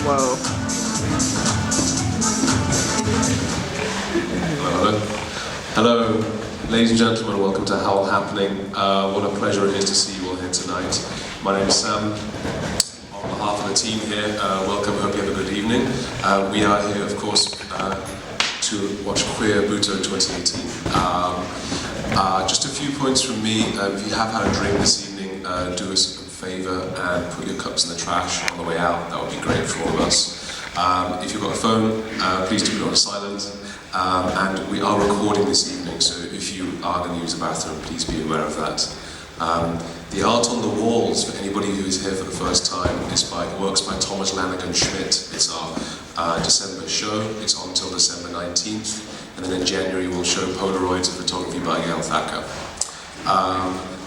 Whoa. Hello, hello. Hello, ladies and gentlemen, welcome to Howl Happening. What a pleasure it is to see you all here tonight. My name is Sam. On behalf of the team here, welcome, hope you have a good evening. We are here, of course, to watch Queer Butoh 2018. Just a few points from me. If you have had a drink this evening, do us a favour and put your cups in the trash on the way out. That would be great for all of us. If you've got a phone, please do put it on silent. And we are recording this evening, so if you are going to use the bathroom, please be aware of that. The art on the walls, for anybody who is here for the first time, is works by Thomas Lanigan Schmidt. It's our December show. It's on until December 19th. And then in January we'll show Polaroids of photography by Gail Thacker.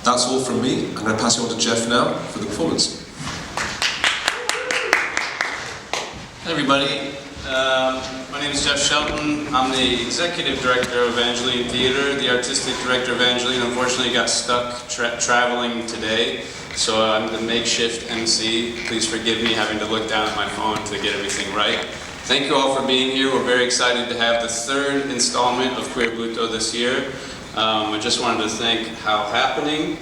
That's all from me. I'm going to pass you on to Jeff now for the performance. Hey everybody, my name is Jeff Shelton. I'm the Executive Director of Vangeline Theater. The Artistic Director of Vangeline unfortunately got stuck traveling today, so I'm the makeshift MC. Please forgive me having to look down at my phone to get everything right. Thank you all for being here. We're very excited to have the third installment of Queer Butoh this year. I just wanted to thank Howl Happening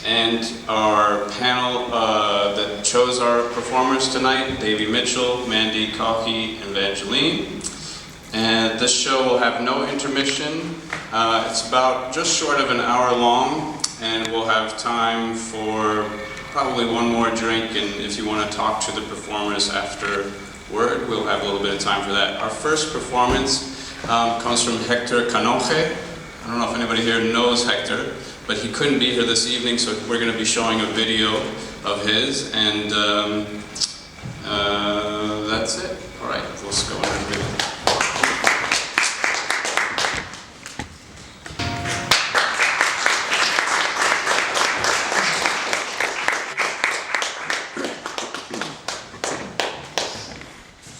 and our panel that chose our performers tonight, Davey Mitchell, Mandy Coffey, and Vangeline. And this show will have no intermission. It's about just short of an hour long, and we'll have time for probably one more drink, and if you want to talk to the performers afterward, we'll have a little bit of time for that. Our first performance comes from Hector Canoje. I don't know if anybody here knows Hector, but he couldn't be here this evening, so we're going to be showing a video of his, and that's it. All right, let's go on and read it.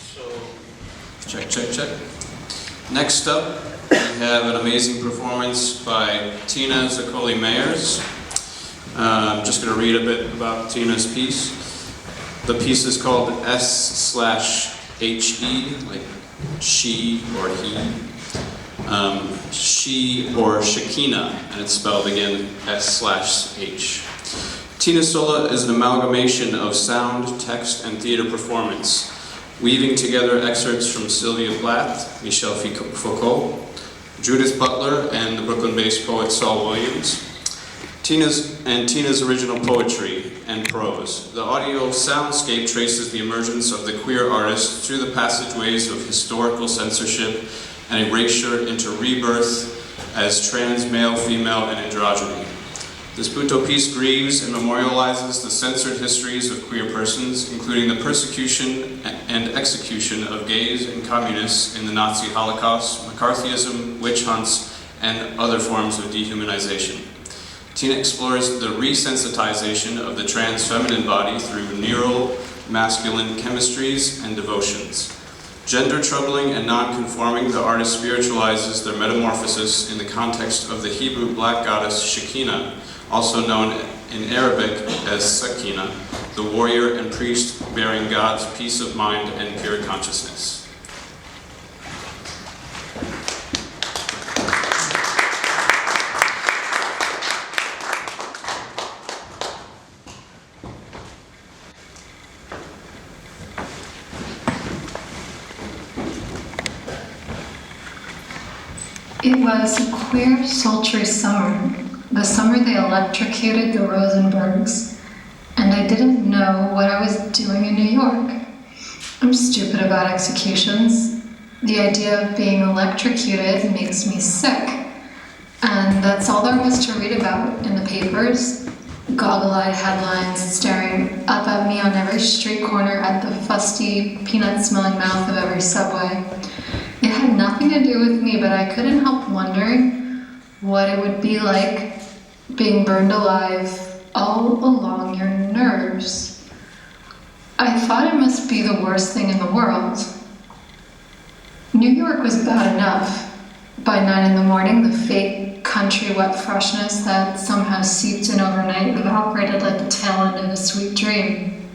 So, check. Next up, we have an amazing performance by Tina ZOCCOLI Mayers. I'm just going to read a bit about Tina's piece. The piece is called S/HE, like she or he. She or Shekinah, and it's spelled again S/H. Tina Sola is an amalgamation of sound, text, and theater performance, weaving together excerpts from Sylvia Plath, Michel Foucault, Judith Butler, and the Brooklyn-based poet Saul Williams. Tina's original poetry and prose. The audio soundscape traces the emergence of the queer artist through the passageways of historical censorship and erasure into rebirth as trans, male, female, and androgyny. This Butoh piece grieves and memorializes the censored histories of queer persons, including the persecution and execution of gays and communists in the Nazi Holocaust, McCarthyism, witch hunts, and other forms of dehumanization. Tina explores the re-sensitization of the trans feminine body through neural masculine chemistries and devotions. Gender troubling and non-conforming, the artist spiritualizes their metamorphosis in the context of the Hebrew black goddess Shekinah, also known in Arabic as Sakina, the warrior and priest bearing God's peace of mind and pure consciousness. It was a queer, sultry summer, the summer they electrocuted the Rosenbergs, and I didn't know what I was doing in New York. I'm stupid about executions. The idea of being electrocuted makes me sick, and that's all there was to read about in the papers. Goggle-eyed headlines staring up at me on every street corner at the fusty, peanut-smelling mouth of every subway. It had nothing to do with me, but I couldn't help wondering what it would be like being burned alive all along your nerves. I thought it must be the worst thing in the world. New York was bad enough. By 9 in the morning, the fake country wet freshness that somehow seeped in overnight evaporated like the tail end of a sweet dream.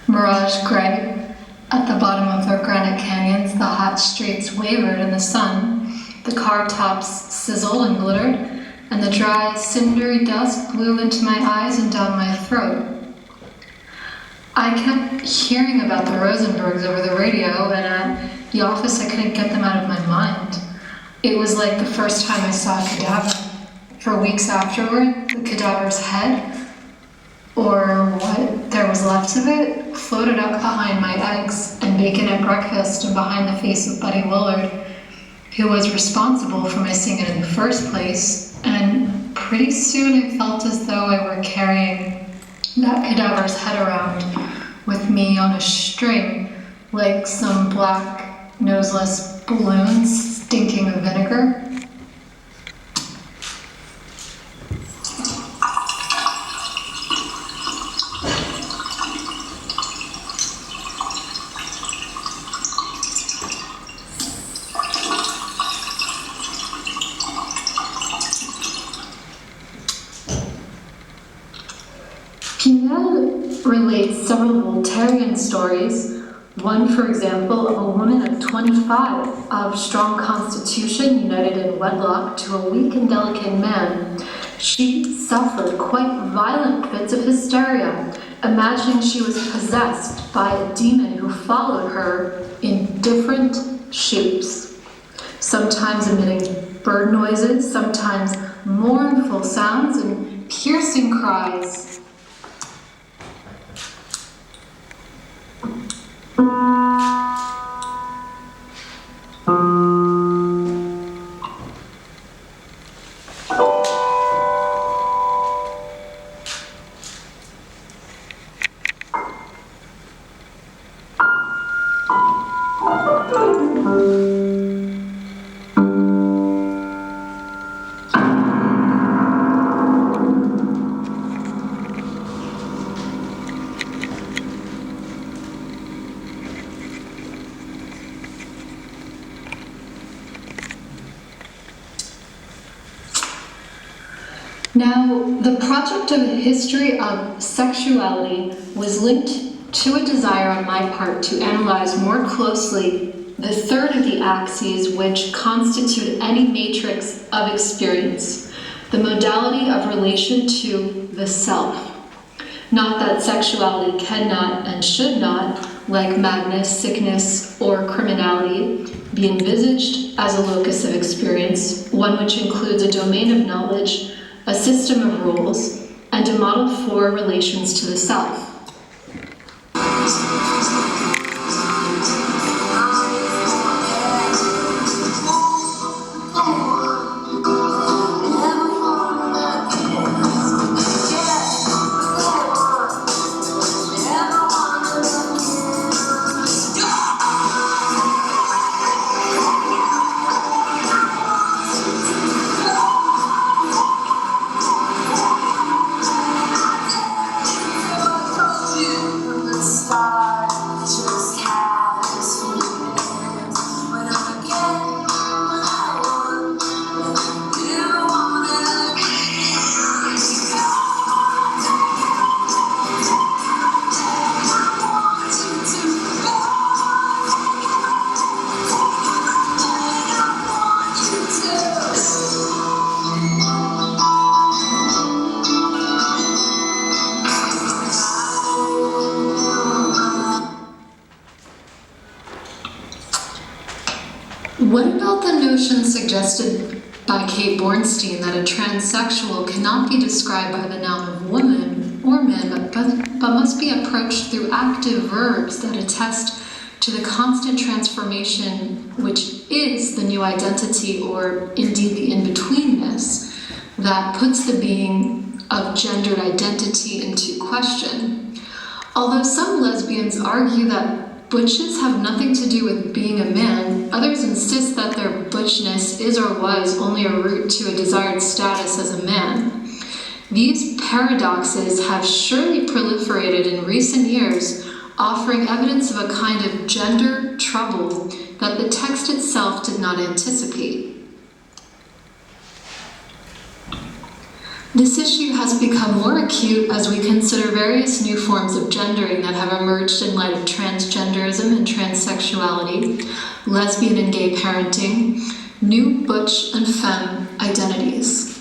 Mirage gray At the bottom of the granite canyons, the hot streets wavered in the sun, the car tops sizzled and glittered, and the dry, cindery dust blew into my eyes and down my throat. I kept hearing about the Rosenbergs over the radio, and at the office I couldn't get them out of my mind. It was like the first time I saw a cadaver. For weeks afterward, the cadaver's head, or what there was left of it, floated up behind my eggs and bacon at breakfast and behind the face of Buddy Willard, who was responsible for my singing in the first place. And pretty soon I felt as though I were carrying that cadaver's head around with me on a string, like some black, noseless balloons stinking of vinegar. Relates several Voltairean stories. One, for example, of a woman of 25, of strong constitution, united in wedlock to a weak and delicate man. She suffered quite violent fits of hysteria, imagining she was possessed by a demon who followed her in different shapes, sometimes emitting bird noises, sometimes mournful sounds and piercing cries. Now, the project of a history of sexuality was linked to a desire on my part to analyze more closely the third of the axes which constitute any matrix of experience, the modality of relation to the self. Not that sexuality cannot and should not, like madness, sickness, or criminality, be envisaged as a locus of experience, one which includes a domain of knowledge, a system of rules, and a model for relations to the self. What about the notion suggested by Kate Bornstein that a transsexual cannot be described by the noun of woman or man, but must be approached through active verbs that attest to the constant transformation which is the new identity, or indeed the in-betweenness, that puts the being of gendered identity into question? Although some lesbians argue that butches have nothing to do with being a man, others insist that their butchness is or was only a route to a desired status as a man. These paradoxes have surely proliferated in recent years, offering evidence of a kind of gender trouble that the text itself did not anticipate. This issue has become more acute as we consider various new forms of gendering that have emerged in light of transgenderism and transsexuality, lesbian and gay parenting, new butch and femme identities.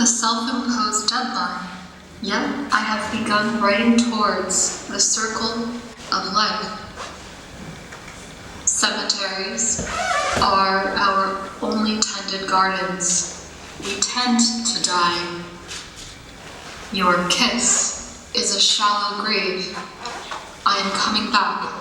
Self-imposed deadline, yet I have begun writing towards the circle of life. Cemeteries are our only tended gardens. We tend to die. Your kiss is a shallow grave. I am coming back.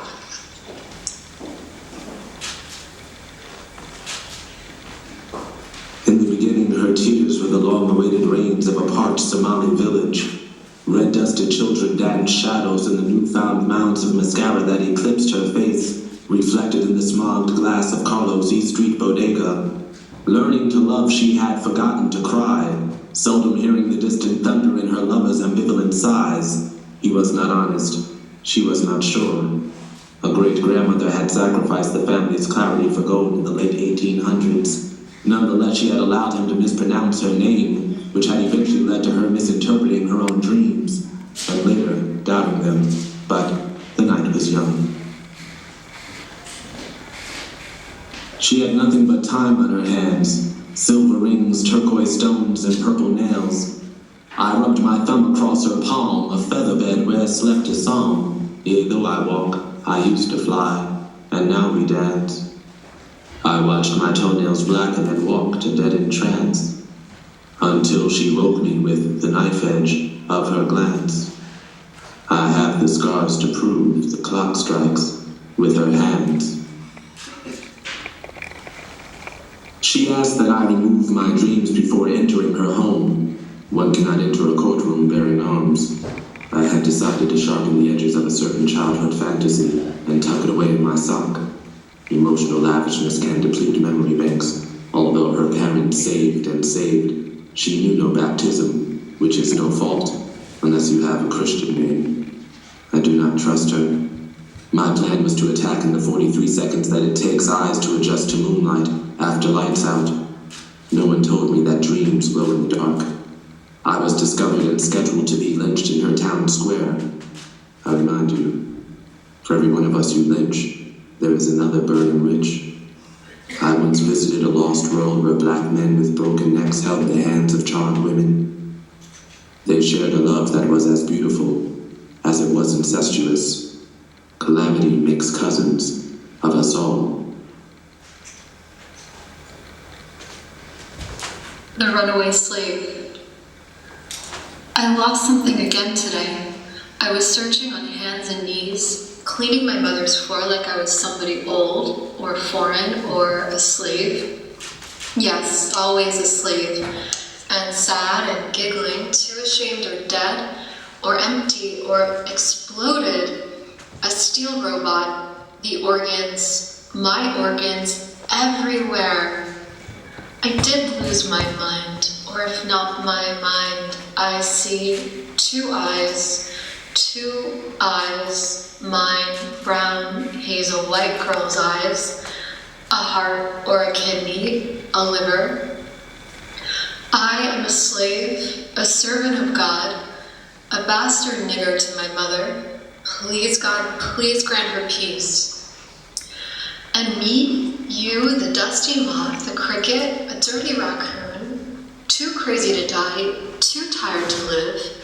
Her tears were the long-awaited rains of a parched Somali village. Red-dusted children danced shadows in the newfound mounds of mascara that eclipsed her face, reflected in the smogged glass of Carlos E. Street bodega. Learning to love, she had forgotten to cry, seldom hearing the distant thunder in her lover's ambivalent sighs. He was not honest. She was not sure. A great-grandmother had sacrificed the family's clarity for gold in the late 1800s. Nonetheless, she had allowed him to mispronounce her name, which had eventually led to her misinterpreting her own dreams, and later doubting them. But the night was young. She had nothing but time on her hands, silver rings, turquoise stones, and purple nails. I rubbed my thumb across her palm, a featherbed where slept a song. Yea, though I walk, I used to fly, and now we dance. I watched my toenails blacken and walked a dead trance, until she woke me with the knife edge of her glance. I have the scars to prove the clock strikes with her hands. She asked that I remove my dreams before entering her home. One cannot enter a courtroom bearing arms. I had decided to sharpen the edges of a certain childhood fantasy and tuck it away in my sock. Emotional lavishness can deplete memory banks. Although her parents saved and saved, she knew no baptism, which is no fault, unless you have a Christian name. I do not trust her. My plan was to attack in the 43 seconds that it takes eyes to adjust to moonlight after lights out. No one told me that dreams glow in the dark. I was discovered and scheduled to be lynched in her town square. I remind you, For every one of us you lynch, there is another burning rich. I once visited a lost world where black men with broken necks held the hands of charmed women. They shared a love that was as beautiful as it was incestuous. Calamity makes cousins of us all. The runaway slave. I lost something again today. I was searching on hands and knees, cleaning my mother's floor like I was somebody old or foreign or a slave. Yes, always a slave, and sad and giggling, too ashamed or dead or empty or exploded, a steel robot, the organs, my organs, everywhere. I did lose my mind, or if not my mind, I see two eyes, mine, brown, hazel, white girl's eyes, a heart or a kidney, a liver. I am a slave, a servant of God, a bastard nigger to my mother. Please, God, please grant her peace. And me, you, the dusty moth, the cricket, a dirty raccoon, too crazy to die, too tired to live.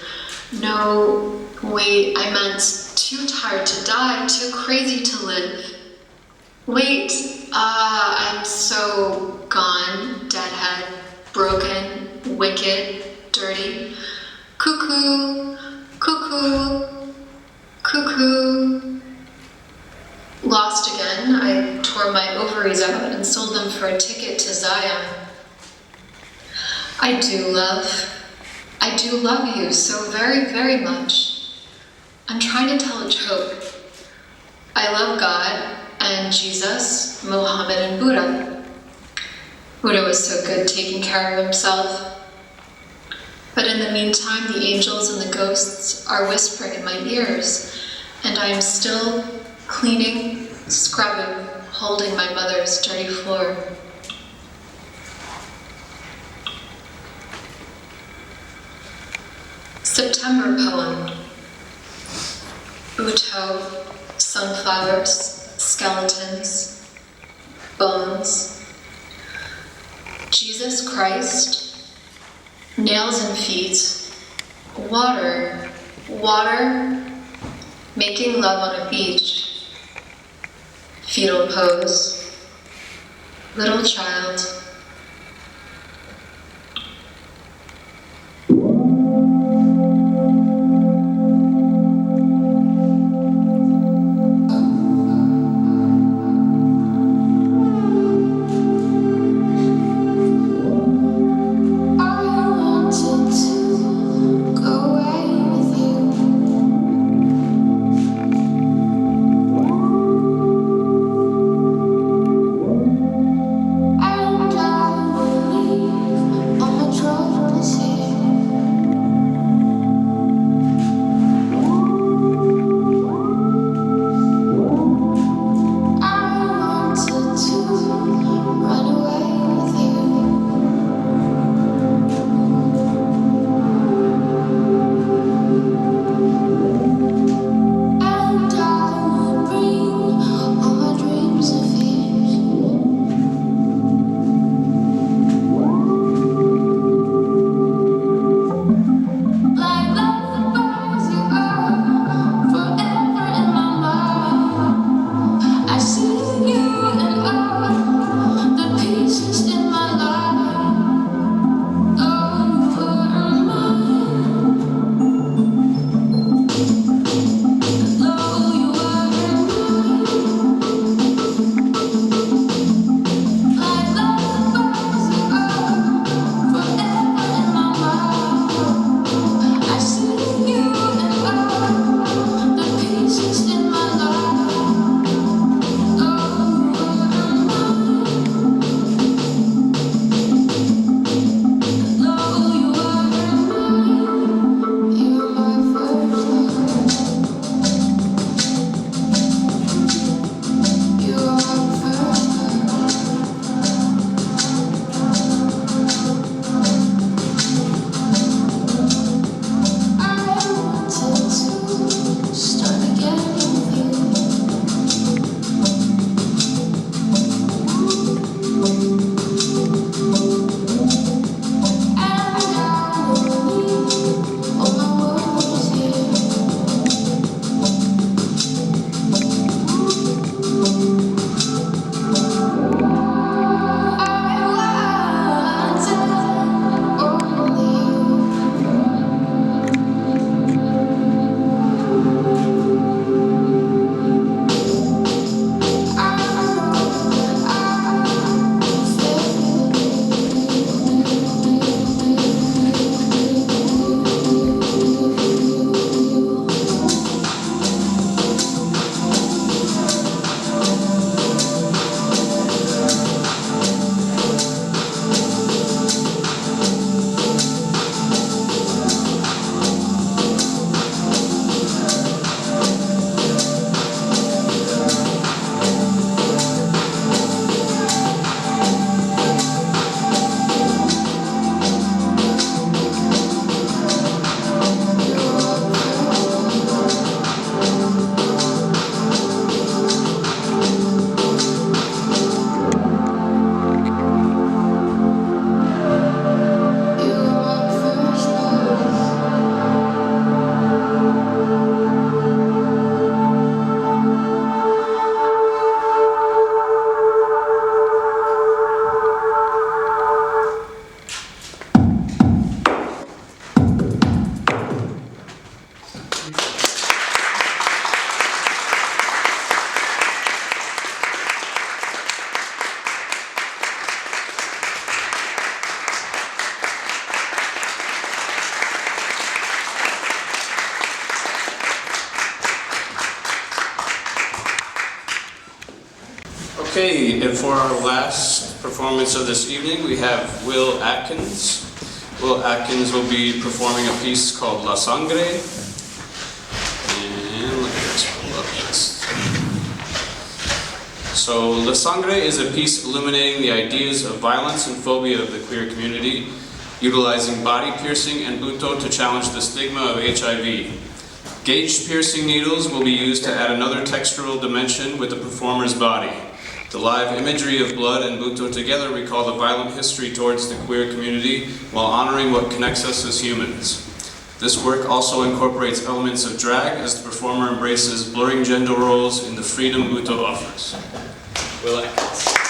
No, wait, I meant too tired to die, too crazy to live. Wait, I'm so gone, deadhead, broken, wicked, dirty. Cuckoo, cuckoo, cuckoo. Lost again, I tore my ovaries out and sold them for a ticket to Zion. I do love you so very, very much. I'm trying to tell a joke. I love God and Jesus, Muhammad and Buddha. Buddha was so good taking care of himself. But in the meantime, the angels and the ghosts are whispering in my ears, and I am still cleaning, scrubbing, holding my mother's dirty floor. September poem. Butoh, sunflowers, skeletons, bones. Jesus Christ, nails and feet, water, water, making love on a beach, fetal pose, little child. I Okay, and for our last performance of this evening, we have Will Atkins. Will Atkins will be performing a piece called La Sangre. And let me just pull up this. So, La Sangre is a piece illuminating the ideas of violence and phobia of the queer community, utilizing body piercing and Butoh to challenge the stigma of HIV. Gauged piercing needles will be used to add another textural dimension with the performer's body. The live imagery of blood and Butoh together recall the violent history towards the queer community while honoring what connects us as humans. This work also incorporates elements of drag as the performer embraces blurring gender roles in the freedom Butoh offers. Will Atkins.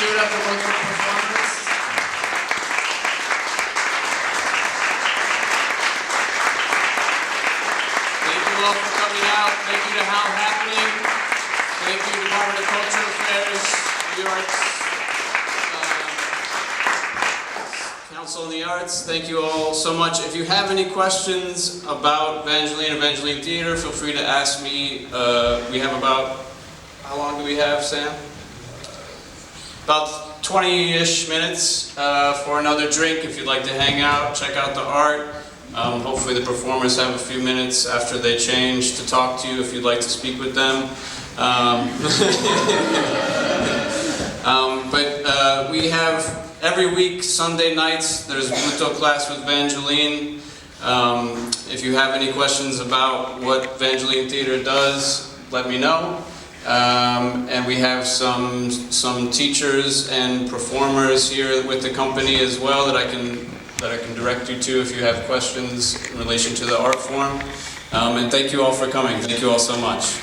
Give it up for both performance. Thank you all for coming out. Thank you to How Happening. Thank you to Department of Cultural Affairs, the Arts, Council on the Arts. Thank you all so much. If you have any questions about Vangeline or Vangeline Theater, feel free to ask me. We have about, how long do we have, Sam? About 20-ish minutes for another drink if you'd like to hang out, check out the art. Hopefully the performers have a few minutes after they change to talk to you if you'd like to speak with them. But we have every week, Sunday nights, there's Butoh class with Vangeline. If you have any questions about what Vangeline Theater does, let me know. And we have some teachers and performers here with the company as well that I can direct you to if you have questions in relation to the art form. And thank you all for coming. Thank you all so much.